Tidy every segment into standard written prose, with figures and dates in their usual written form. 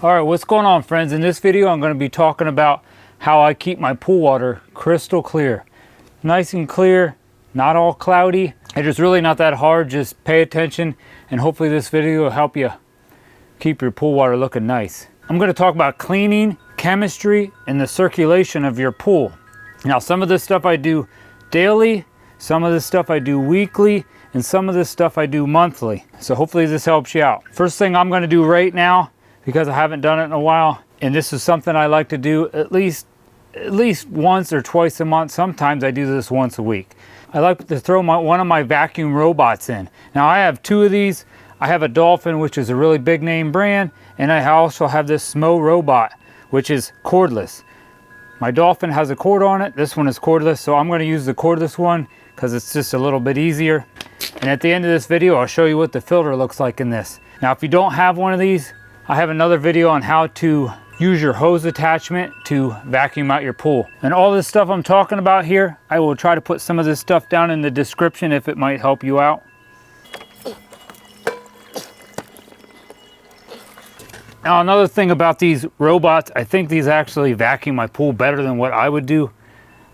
All right, what's going on, friends? In this video, I'm going to be talking about how I keep my pool water crystal clear. Nice and clear, not all cloudy. It is really not that hard. Just pay attention, and hopefully this video will help you keep your pool water looking nice. I'm going to talk about cleaning, chemistry, and the circulation of your pool. Now, some of this stuff I do daily, some of this stuff I do weekly, and some of this stuff I do monthly. So hopefully this helps you out. First thing I'm going to do right now, because I haven't done it in a while, and this is something I like to do at least once or twice a month. Sometimes I do this once a week. I like to throw one of my vacuum robots in. Now I have two of these. I have a Dolphin, which is a really big name brand, and I also have this Smo robot, which is cordless. My Dolphin has a cord on it. This one is cordless, so I'm going to use the cordless one because it's just a little bit easier. And at the end of this video, I'll show you what the filter looks like in this. Now, if you don't have one of these, I have another video on how to use your hose attachment to vacuum out your pool. And all this stuff I'm talking about here, I will try to put some of this stuff down in the description if it might help you out. Now, another thing about these robots, I think these actually vacuum my pool better than what I would do.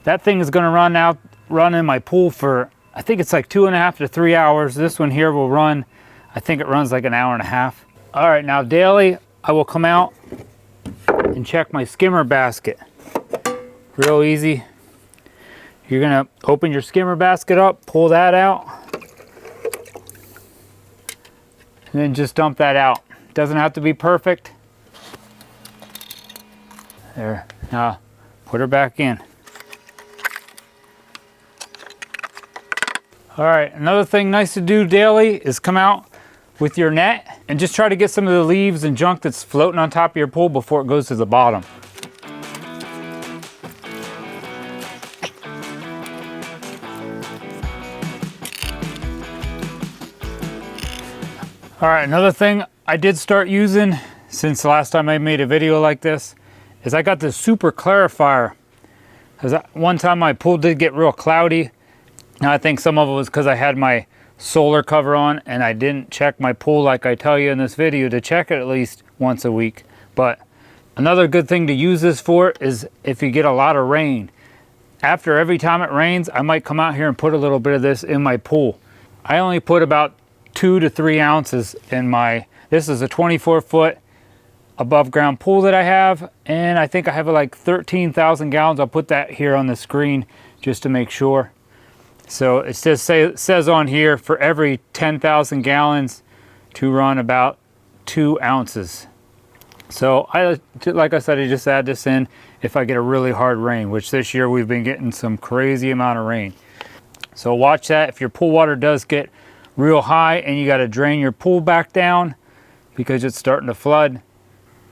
That thing is going to run in my pool for, I think it's like 2.5 to 3 hours. This one here will run, I think it runs like 1.5 hours. All right, now daily, I will come out and check my skimmer basket. Real easy. You're gonna open your skimmer basket up, pull that out, and then just dump that out. Doesn't have to be perfect. There, now put her back in. All right, another thing nice to do daily is come out with your net and just try to get some of the leaves and junk that's floating on top of your pool before it goes to the bottom. All right, another thing I did start using since the last time I made a video like this is I got this super clarifier. Because one time my pool did get real cloudy. Now I think some of it was because I had my solar cover on and I didn't check my pool like I tell you in this video to check it at least once a week. But another good thing to use this for is if you get a lot of rain. After every time it rains, I might come out here and put a little bit of this in my pool. I only put about 2 to 3 ounces in my, this is a 24-foot above ground pool that I have, and I think I have like 13,000 gallons. I'll put that here on the screen just to make sure. So it says on here for every 10,000 gallons to run about 2 ounces. So like I said, I just add this in if I get a really hard rain, which this year we've been getting some crazy amount of rain. So watch that. If your pool water does get real high and you got to drain your pool back down because it's starting to flood,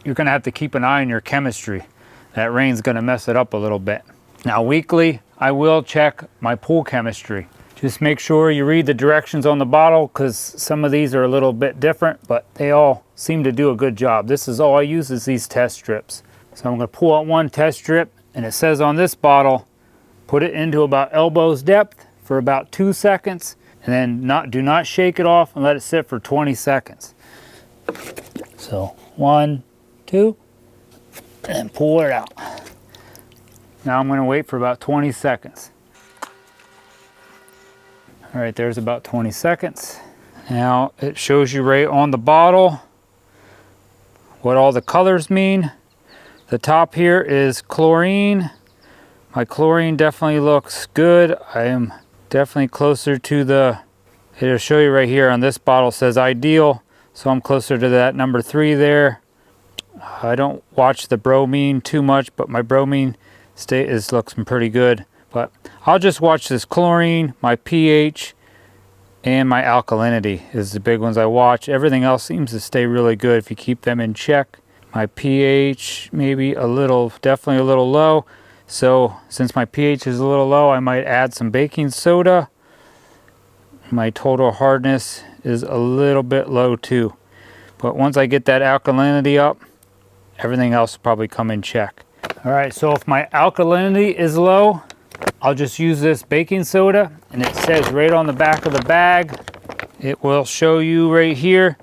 you're going to have to keep an eye on your chemistry. That rain's going to mess it up a little bit. Now weekly, I will check my pool chemistry. Just make sure you read the directions on the bottle because some of these are a little bit different, but they all seem to do a good job. This is all I use is these test strips. So I'm going to pull out one test strip, and it says on this bottle, put it into about elbows depth for about 2 seconds, and then do not shake it off and let it sit for 20 seconds. So 1, 2, and pull it out. Now I'm going to wait for about 20 seconds. All right, there's about 20 seconds. Now it shows you right on the bottle what all the colors mean. The top here is chlorine. My chlorine definitely looks good. I am definitely closer to the, it'll show you right here on this bottle says ideal. So I'm closer to that number 3 there. I don't watch the bromine too much, but my bromine looks pretty good. But I'll just watch this chlorine, my pH, and my alkalinity is the big ones I watch. Everything else seems to stay really good if you keep them in check. My pH maybe definitely a little low. So since my pH is a little low, I might add some baking soda. My total hardness is a little bit low too. But once I get that alkalinity up, everything else will probably come in check. All right, so if my alkalinity is low, I'll just use this baking soda, and it says right on the back of the bag, it will show you right here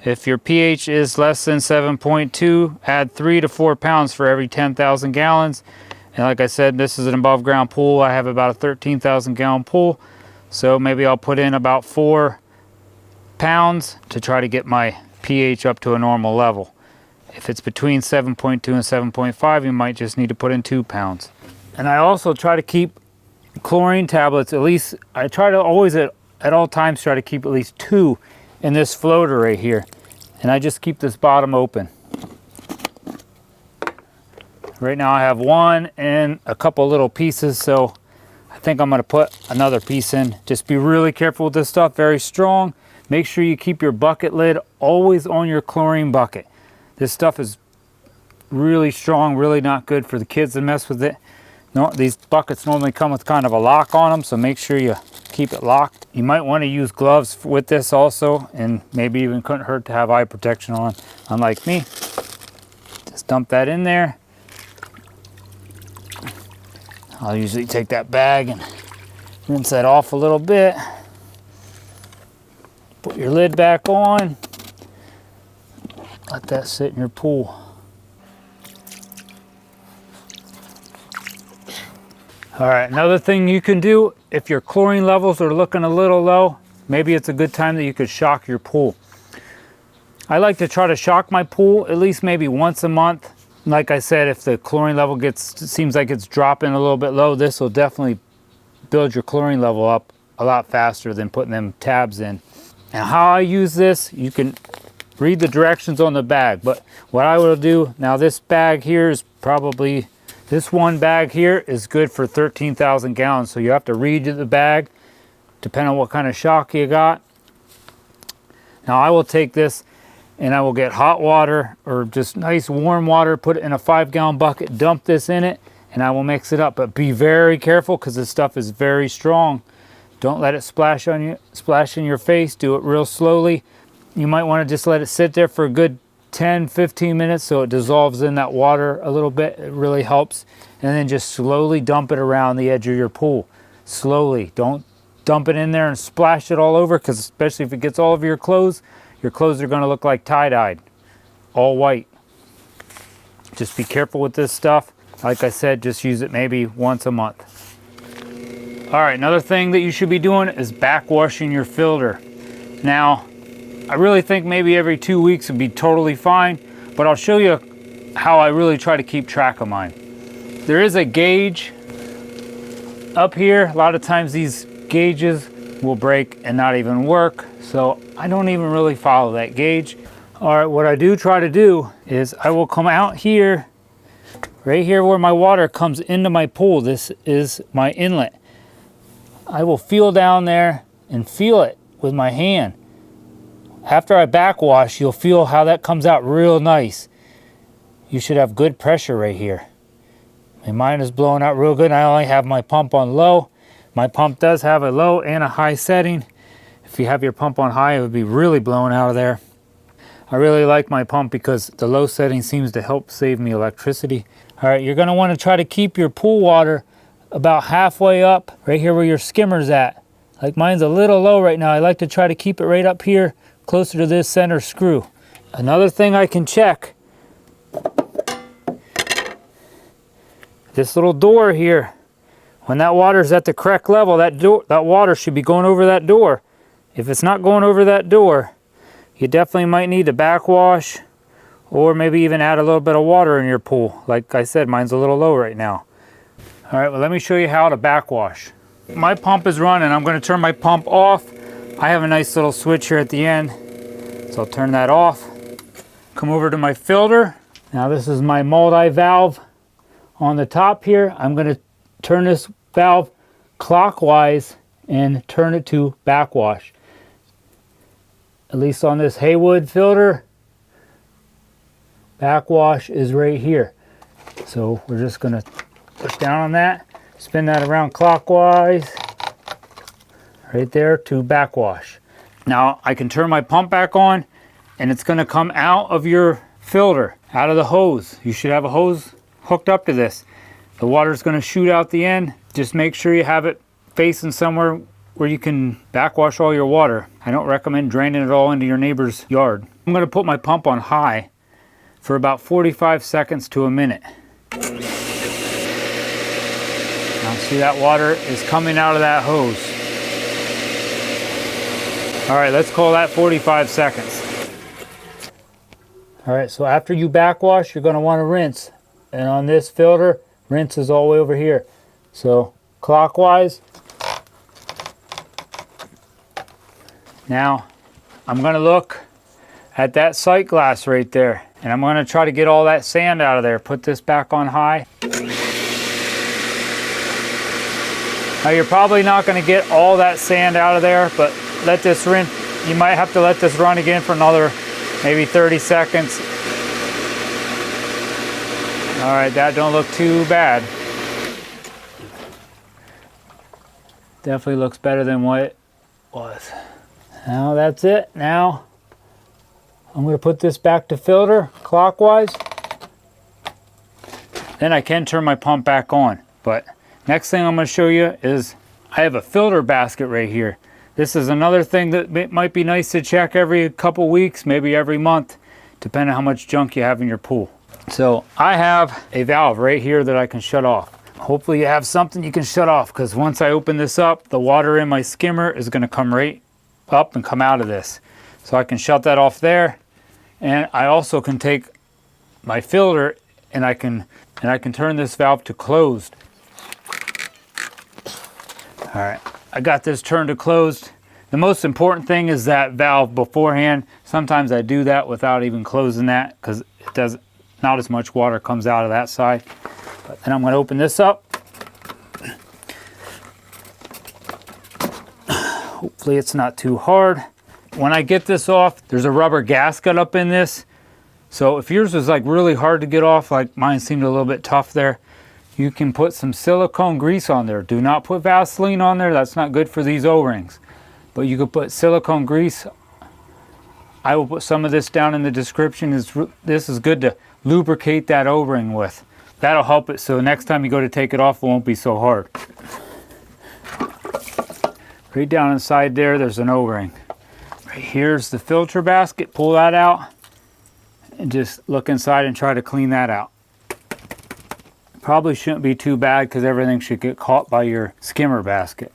If your pH is less than 7.2, add 3 to 4 pounds for every 10,000 gallons. And like I said, this is an above ground pool. I have about a 13,000 gallon pool. So maybe I'll put in about 4 pounds to try to get my pH up to a normal level. If it's between 7.2 and 7.5, you might just need to put in 2 pounds. And I also try to keep chlorine tablets, at least, I try to always at all times try to keep at least 2 in this floater right here. And I just keep this bottom open. Right now I have 1 and a couple little pieces, so I think I'm going to put another piece in. Just be really careful with this stuff, very strong. Make sure you keep your bucket lid always on your chlorine bucket. This stuff is really strong, really not good for the kids to mess with it. No, these buckets normally come with kind of a lock on them, so make sure you keep it locked. You might want to use gloves with this also, and maybe even couldn't hurt to have eye protection on, unlike me. Just dump that in there. I'll usually take that bag and rinse that off a little bit. Put your lid back on. Let that sit in your pool. All right, another thing you can do, if your chlorine levels are looking a little low, maybe it's a good time that you could shock your pool. I like to try to shock my pool at least maybe once a month. Like I said, if the chlorine level seems like it's dropping a little bit low, this will definitely build your chlorine level up a lot faster than putting them tabs in. And how I use this, you can read the directions on the bag, but what I will do, now this bag here is probably, this one bag here is good for 13,000 gallons, so you have to read the bag, depending on what kind of shock you got. Now I will take this and I will get hot water or just nice warm water, put it in a 5-gallon bucket, dump this in it, and I will mix it up. But be very careful because this stuff is very strong. Don't let it splash in your face. Do it real slowly. You might want to just let it sit there for a good 10-15 minutes so it dissolves in that water a little bit. It really helps. And then just slowly dump it around the edge of your pool. Slowly. Don't dump it in there and splash it all over, because especially if it gets all over your clothes are going to look like tie-dyed, all white. Just be careful with this stuff. Like I said, just use it maybe once a month. All right, another thing that you should be doing is backwashing your filter. Now, I really think maybe every 2 weeks would be totally fine, but I'll show you how I really try to keep track of mine. There is a gauge up here. A lot of times these gauges will break and not even work, so I don't even really follow that gauge. All right, what I do try to do is I will come out here, right here where my water comes into my pool. This is my inlet. I will feel down there and feel it with my hand. After I backwash, you'll feel how that comes out real nice. You should have good pressure right here. Mine is blowing out real good. I only have my pump on low. My pump does have a low and a high setting. If you have your pump on high, it would be really blowing out of there. I really like my pump because the low setting seems to help save me electricity. All right, you're going to want to try to keep your pool water about halfway up, right here where your skimmer's at. Like mine's a little low right now. I like to try to keep it right up here, closer to this center screw. Another thing I can check, this little door here, when that water's at the correct level, that water should be going over that door. If it's not going over that door, you definitely might need to backwash, or maybe even add a little bit of water in your pool. Like I said, mine's a little low right now. All right, well, let me show you how to backwash. My pump is running. I'm going to turn my pump off. I have a nice little switch here at the end, so I'll turn that off. Come over to my filter. Now this is my multi-valve on the top here. I'm going to turn this valve clockwise and turn it to backwash. At least on this Haywood filter, backwash is right here. So we're just going to push down on that, spin that around clockwise, right there to backwash. Now I can turn my pump back on and it's going to come out of your filter, out of the hose. You should have a hose hooked up to this. The water is going to shoot out the end. Just make sure you have it facing somewhere where you can backwash all your water. I don't recommend draining it all into your neighbor's yard. I'm going to put my pump on high for about 45 seconds to a minute. Now see, that water is coming out of that hose. All right, let's call that 45 seconds. All right, so after you backwash, you're going to want to rinse. And on this filter, rinse is all the way over here. So clockwise. Now I'm going to look at that sight glass right there, and I'm going to try to get all that sand out of there. Put this back on high. Now you're probably not going to get all that sand out of there, but let this rinse. You might have to let this run again for another maybe 30 seconds. All right, that don't look too bad. Definitely looks better than what it was. Now that's it. Now I'm going to put this back to filter clockwise. Then I can turn my pump back on. But next thing I'm going to show you is I have a filter basket right here. This is another thing that might be nice to check every couple weeks, maybe every month, depending on how much junk you have in your pool. So I have a valve right here that I can shut off. Hopefully you have something you can shut off, because once I open this up, the water in my skimmer is going to come right up and come out of this. So I can shut that off there, and I also can take my filter and I can turn this valve to closed. All right, I got this turned to closed. The most important thing is that valve beforehand. Sometimes I do that without even closing that, because it does not as much water comes out of that side. But then I'm going to open this up. Hopefully it's not too hard. When I get this off, there's a rubber gasket up in this. So if yours is like really hard to get off, like mine seemed a little bit tough there, you can put some silicone grease on there. Do not put Vaseline on there. That's not good for these O-rings. But you could put silicone grease. I will put some of this down in the description. This is good to lubricate that O-ring with. That'll help it so next time you go to take it off, it won't be so hard. Right down inside there's an O-ring. Right here's the filter basket. Pull that out and just look inside and try to clean that out. Probably shouldn't be too bad, because everything should get caught by your skimmer basket.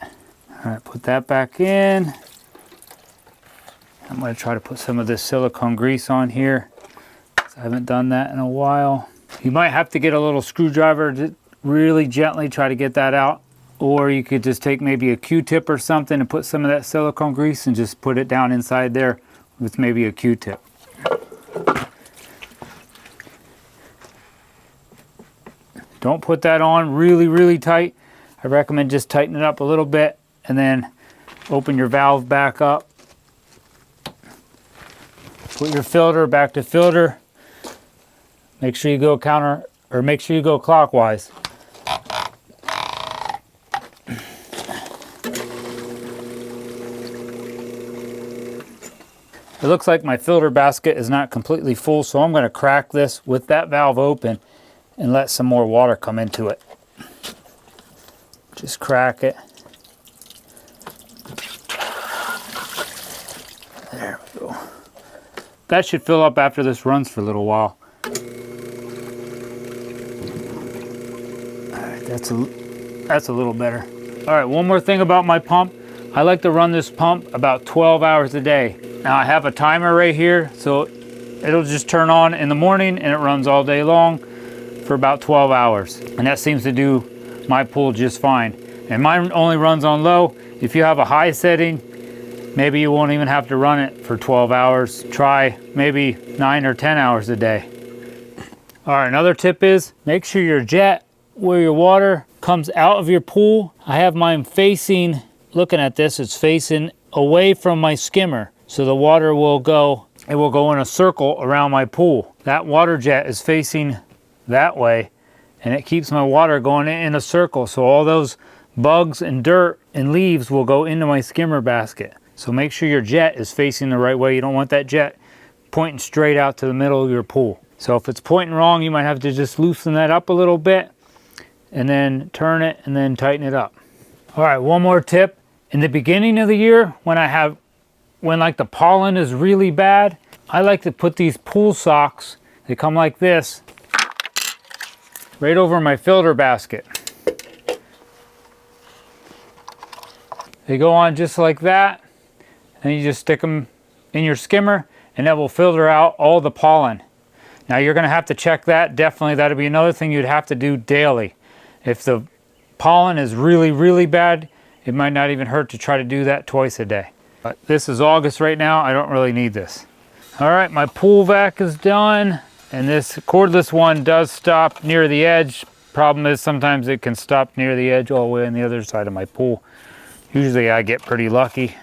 All right, put that back in. I'm going to try to put some of this silicone grease on here. I haven't done that in a while. You might have to get a little screwdriver to really gently try to get that out. Or you could just take maybe a Q-tip or something and put some of that silicone grease and just put it down inside there with maybe a Q-tip. Don't put that on really, really tight. I recommend just tighten it up a little bit and then open your valve back up. Put your filter back to filter. Make sure you go make sure you go clockwise. It looks like my filter basket is not completely full, so I'm going to crack this with that valve open and let some more water come into it. Just crack it. There we go. That should fill up after this runs for a little while. All right, that's a little better. All right, one more thing about my pump. I like to run this pump about 12 hours a day. Now I have a timer right here, so it'll just turn on in the morning and it runs all day long for about 12 hours. And that seems to do my pool just fine. And mine only runs on low. If you have a high setting, maybe you won't even have to run it for 12 hours. Try maybe 9 or 10 hours a day. All right, another tip is make sure your jet, where your water comes out of your pool. I have mine facing, looking at this, it's facing away from my skimmer. So the water will go, it will go in a circle around my pool. That water jet is facing that way, and it keeps my water going in a circle. So all those bugs and dirt and leaves will go into my skimmer basket. So make sure your jet is facing the right way. You don't want that jet pointing straight out to the middle of your pool. So if it's pointing wrong, you might have to just loosen that up a little bit and then turn it and then tighten it up. All right, one more tip. In the beginning of the year, when like the pollen is really bad, I like to put these pool socks, they come like this, right over my filter basket. They go on just like that, and you just stick them in your skimmer, and that will filter out all the pollen. Now you're going to have to check that. Definitely, that'll be another thing you'd have to do daily. If the pollen is really, really bad, it might not even hurt to try to do that twice a day. But this is August right now. I don't really need this. All right, my pool vac is done, and this cordless one does stop near the edge. Problem is sometimes it can stop near the edge all the way on the other side of my pool. Usually I get pretty lucky.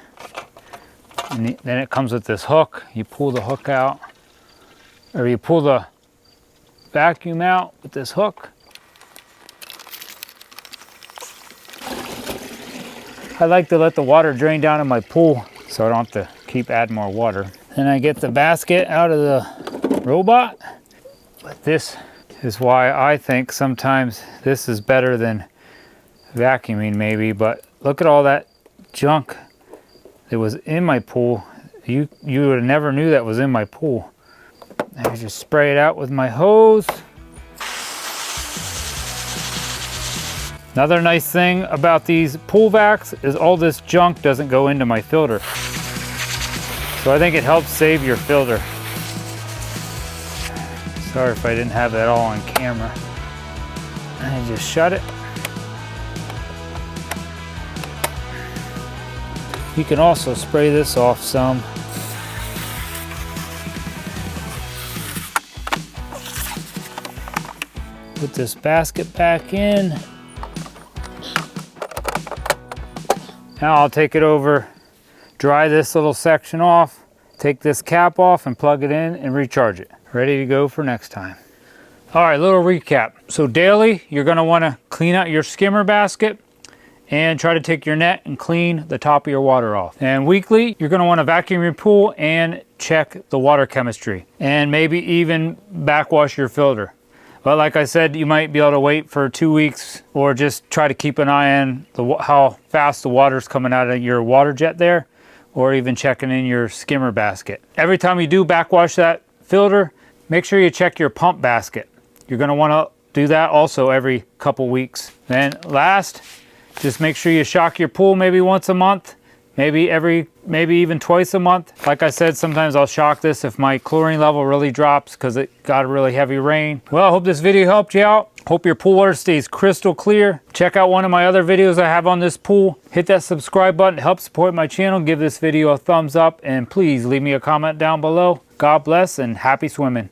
And then it comes with this hook. You pull the hook out, or you pull the vacuum out with this hook. I like to let the water drain down in my pool so I don't have to keep adding more water. Then I get the basket out of the robot. But this is why I think sometimes this is better than vacuuming maybe, but look at all that junk that was in my pool. You would have never knew that was in my pool. I just spray it out with my hose. Another nice thing about these pool vacs is all this junk doesn't go into my filter. So I think it helps save your filter. Sorry if I didn't have that all on camera. And just shut it. You can also spray this off some. Put this basket back in. Now I'll take it over, dry this little section off, take this cap off and plug it in and recharge it. Ready to go for next time. All right, little recap. So daily, you're gonna wanna clean out your skimmer basket and try to take your net and clean the top of your water off. And weekly, you're gonna wanna vacuum your pool and check the water chemistry and maybe even backwash your filter. But like I said, you might be able to wait for 2 weeks or just try to keep an eye on how fast the water's coming out of your water jet there, or even checking in your skimmer basket. Every time you do backwash that filter, make sure you check your pump basket. You're gonna wanna do that also every couple weeks. Then last, just make sure you shock your pool maybe once a month, maybe even twice a month. Like I said, sometimes I'll shock this if my chlorine level really drops because it got a really heavy rain. Well, I hope this video helped you out. Hope your pool water stays crystal clear. Check out one of my other videos I have on this pool. Hit that subscribe button to help support my channel. Give this video a thumbs up and please leave me a comment down below. God bless and happy swimming.